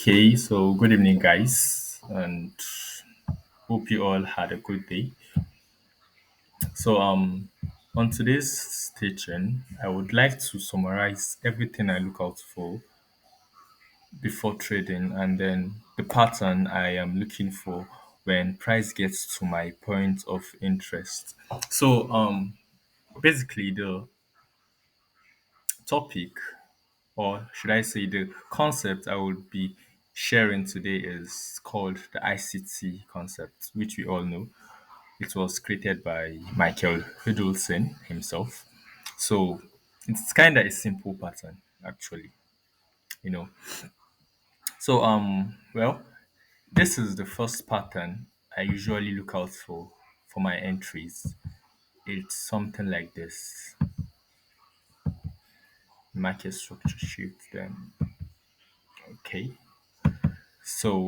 Okay, so good evening, guys, and hope you all had a good day. So, on today's teaching, I would like to summarize everything I look out for before trading, and then the pattern I am looking for when price gets to my point of interest. So, basically, the topic, or should I say, the concept I would be sharing today is called the ICT concept, which we all know. It was created by Michael Hudolson himself. So it's kind of a simple pattern, actually, you know. So, this is the first pattern I usually look out for my entries. It's something like this: market structure shift. Then, okay. So,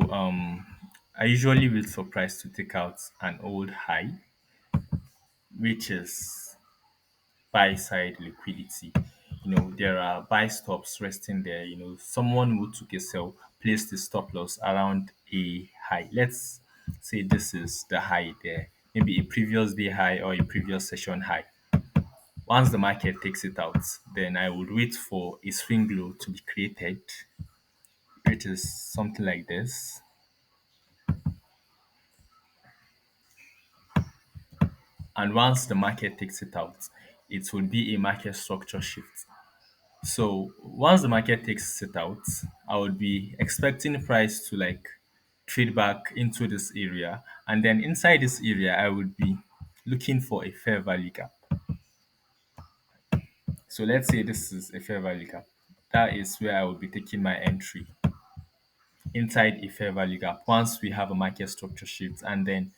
I usually wait for price to take out an old high, which is buy side liquidity. There are buy stops resting there. Someone who took a sell placed the stop loss around a high. Let's say this is the high there, maybe a previous day high or a previous session high. Once the market takes it out, then I would wait for a swing low to be created, which is something like this. And once the market takes it out, it will be a market structure shift. So once the market takes it out, I would be expecting price to like trade back into this area. And then inside this area, I would be looking for a fair value gap. So let's say this is a fair value gap. That is where I will be taking my entry inside a fair value gap once we have a market structure shift and then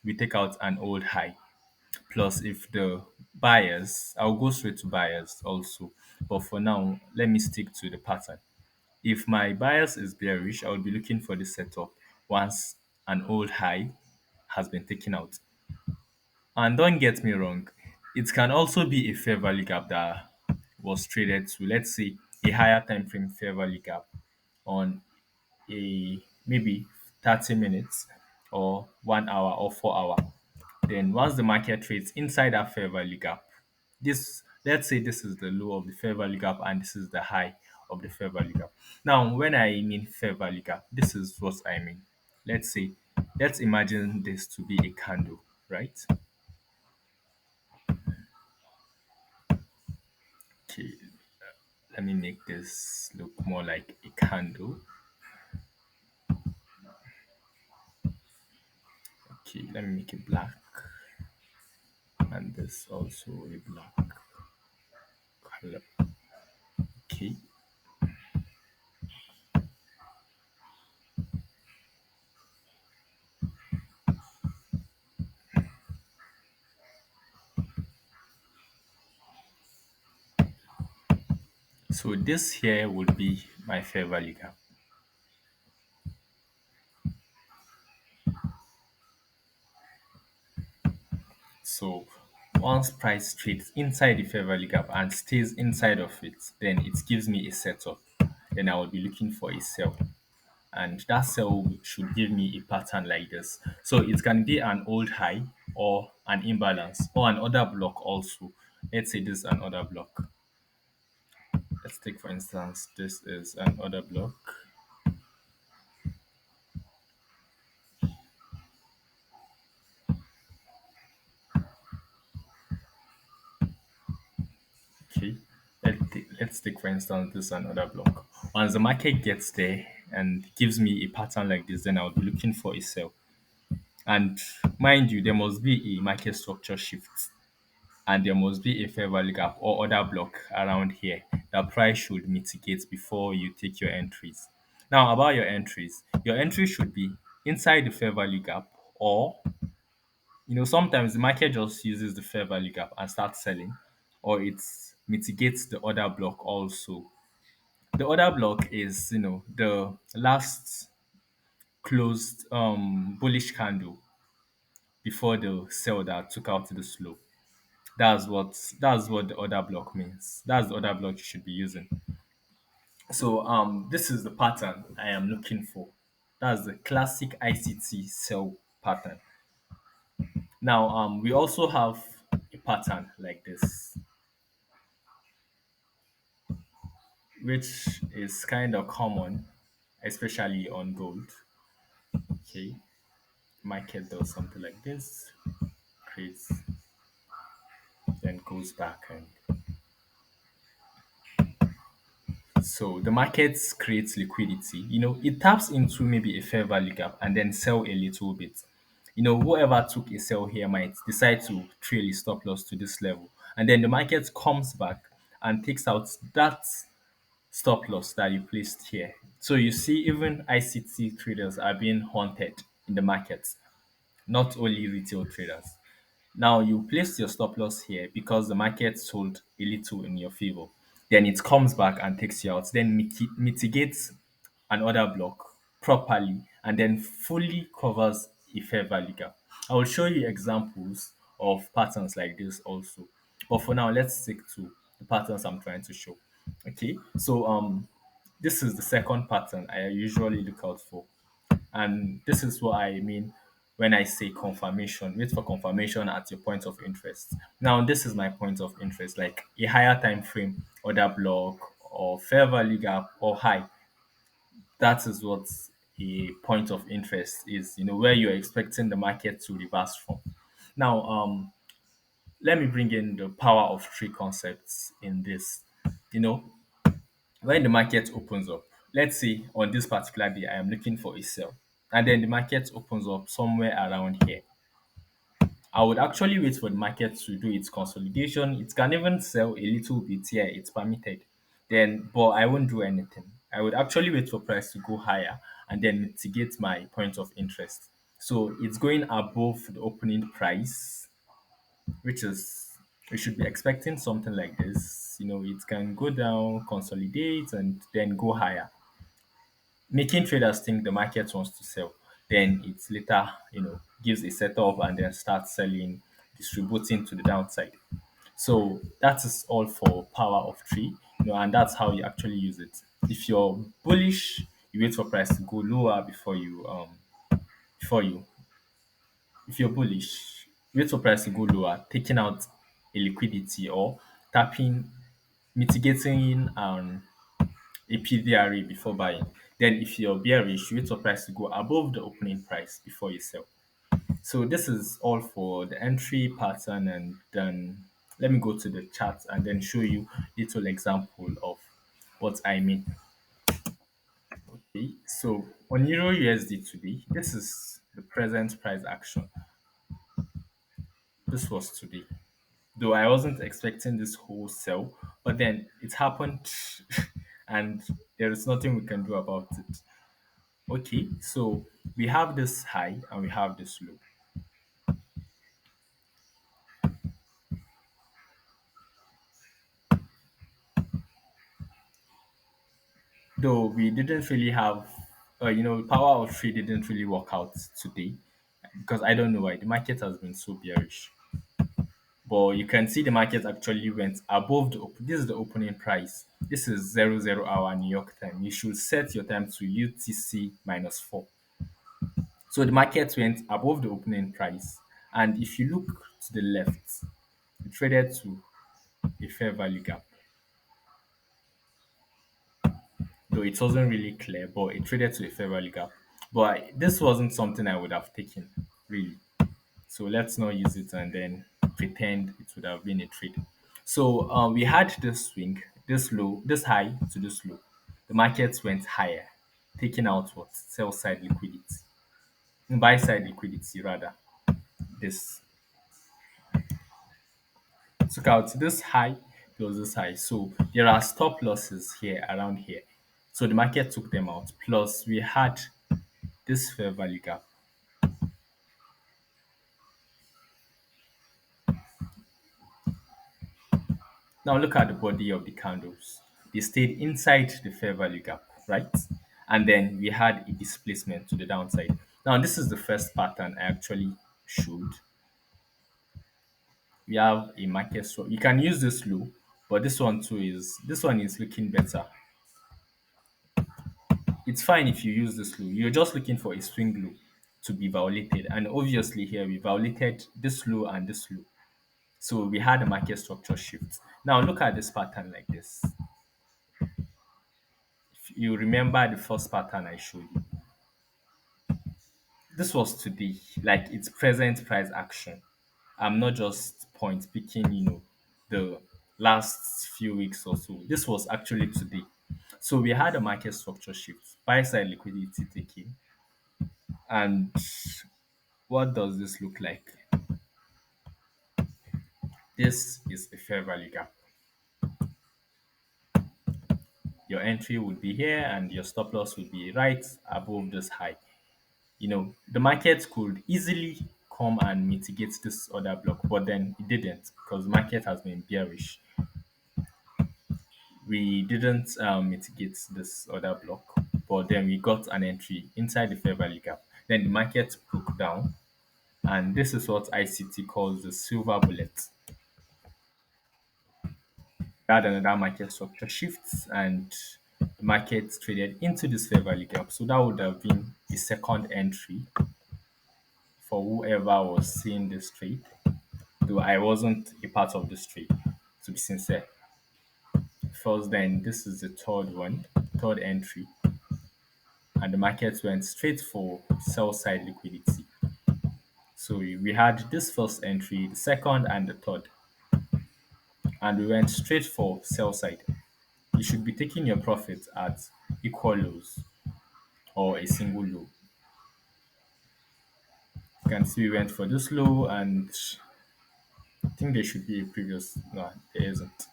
we take out an old high. Plus, if the buyers, I'll go straight to buyers also. But for now, let me stick to the pattern. If my bias is bearish, I will be looking for the setup once an old high has been taken out. And don't get me wrong, it can also be a fair value gap that was traded to, let's say, a higher time frame fair value gap on a maybe 30 minutes or 1 hour or 4 hour. Then once the market trades inside that fair value gap, this let's say this is the low of the fair value gap and this is the high of the fair value gap. Now, when I mean fair value gap, this is what I mean. Let's say, let's imagine this to be a candle, right? Okay, let me make this look more like a candle. Okay, let me make it black and this also a black color. Okay, so this here would be my fair value gap. So once price trades inside the fair value gap and stays inside of it, then it gives me a setup. Then I will be looking for a sell. And that sell should give me a pattern like this. So it can be an old high or an imbalance or an order block also. Let's say this is an order block. Let's take for instance, this is an order block. Okay. Let's take for instance this another block. Once the market gets there and gives me a pattern like this, then I'll be looking for a sell. And mind you, there must be a market structure shift and there must be a fair value gap or other block around here that price should mitigate before you take your entries. Now, about your entry should be inside the fair value gap, or sometimes the market just uses the fair value gap and starts selling, or it mitigates the other block also. The other block is, the last closed bullish candle before the sell that took out the slow. That's what the other block means. That's the other block you should be using. So this is the pattern I am looking for. That's the classic ICT cell pattern. Now we also have a pattern like this, which is kind of common, especially on gold. Okay, market does something like this, creates, then goes back, and so the market creates liquidity. It taps into maybe a fair value gap and then sell a little bit. Whoever took a sell here might decide to trail a stop loss to this level, and then the market comes back and takes out that stop loss that you placed here. So you see, even ICT traders are being haunted in the markets, not only retail traders. Now you place your stop loss here because the market sold a little in your favor. Then it comes back and takes you out. Then mitigates an order block properly and then fully covers a fair value gap. I will show you examples of patterns like this also. But for now, let's stick to the patterns I'm trying to show. Okay, so this is the second pattern I usually look out for. And this is what I mean when I say confirmation. Wait for confirmation at your point of interest. Now, this is my point of interest, like a higher time frame, order block, or fair value gap, or high. That is what a point of interest is, where you're expecting the market to reverse from. Now, let me bring in the power of three concepts in this. You know, when the market opens up, let's say on this particular day, I am looking for a sell, and then the market opens up somewhere around here. I would actually wait for the market to do its consolidation. It can even sell a little bit here, it's permitted. But I won't do anything. I would actually wait for price to go higher and then mitigate my point of interest. So it's going above the opening price, which is we should be expecting something like this. It can go down, consolidate, and then go higher, making traders think the market wants to sell. Then it later, gives a setup and then starts selling, distributing to the downside. So that is all for power of three, and that's how you actually use it. If you're bullish, you wait for price to go lower before you if you're bullish, wait for price to go lower, taking out a liquidity or tapping, mitigating a PVRA before buying. Then if you're bearish, you wait for price to go above the opening price before you sell. So this is all for the entry pattern, and then let me go to the chart and then show you little example of what I mean. Okay, so on Euro USD today, this is the present price action. This was today. Though I wasn't expecting this whole sell, but then it happened and there is nothing we can do about it. Okay, so we have this high and we have this low. Though we didn't really have, power of three didn't really work out today because I don't know why the market has been so bearish. But you can see the market actually went above this is the opening price. This is 00 hour New York time. You should set your time to UTC -4. So the market went above the opening price. And if you look to the left, it traded to a fair value gap. Though it wasn't really clear, but it traded to a fair value gap. But this wasn't something I would have taken, really. So let's not use it and then pretend it would have been a trade. So we had this swing, this low, this high to this low. The market went higher, taking out what? Sell side liquidity, buy side liquidity rather. This took out this high plus this high. So there are stop losses here around here. So the market took them out. Plus we had this fair value gap. Now look at the body of the candles. They stayed inside the fair value gap, right? And then we had a displacement to the downside. Now this is the first pattern I actually showed. We have a market structure. You can use this low, but this one is looking better. It's fine if you use this low. You're just looking for a swing low to be violated. And obviously here we violated this low and this low. So we had a market structure shift. Now look at this pattern like this. If you remember the first pattern I showed you, this was today, like it's present price action. I'm not just point picking, the last few weeks or so. This was actually today. So we had a market structure shift, buy side liquidity taking. And what does this look like? This is a fair value gap. Your entry would be here and your stop loss would be right above this high. The market could easily come and mitigate this other block, but then it didn't because the market has been bearish. We didn't mitigate this other block, but then we got an entry inside the fair value gap. Then the market broke down, and this is what ICT calls the silver bullet. We had another market structure shifts, and the market traded into this fair value gap. So that would have been the second entry for whoever was seeing this trade, though I wasn't a part of this trade, to be sincere. First, then this is the third one, third entry, and the market went straight for sell side liquidity. So we had this first entry, the second, and the third, and we went straight for sell side. You should be taking your profit at equal lows or a single low. You can see we went for this low, and I think there should be a previous. No, there isn't.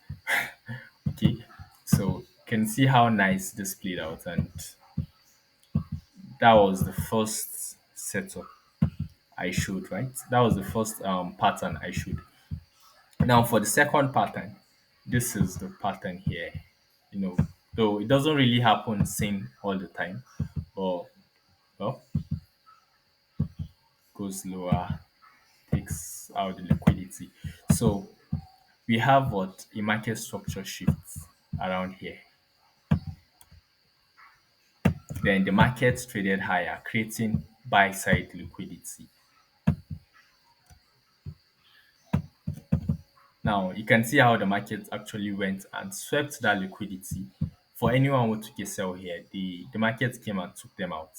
Okay, so you can see how nice this played out, and that was the first setup I showed, right? That was the first pattern I showed. Now for the second pattern, this is the pattern here. You know, though it doesn't really happen same all the time, but well, goes lower, takes out the liquidity. So we have what a market structure shifts around here. Then the market traded higher, creating buy side liquidity. Now you can see how the market actually went and swept that liquidity. For anyone who took a sell here, the market came and took them out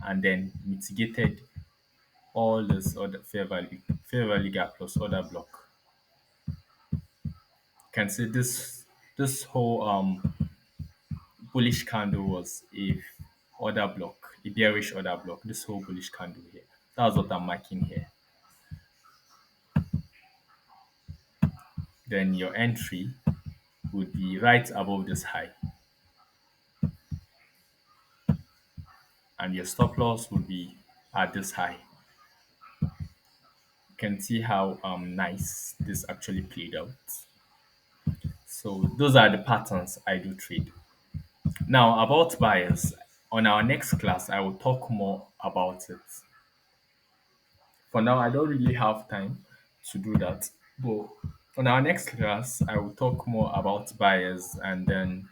and then mitigated all this other fair value gap plus other block. You can see this whole bullish candle was a order block, a bearish order block. This whole bullish candle here. That's what I'm marking here. Then your entry would be right above this high, and your stop loss would be at this high. You can see how nice this actually played out. So those are the patterns I do trade. Now about buyers, on our next class I will talk more about it. For now I don't really have time to do that, but on our next class I will talk more about buyers and then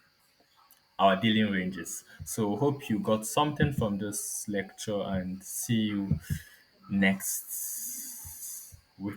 our dealing ranges. So hope you got something from this lecture and see you next week.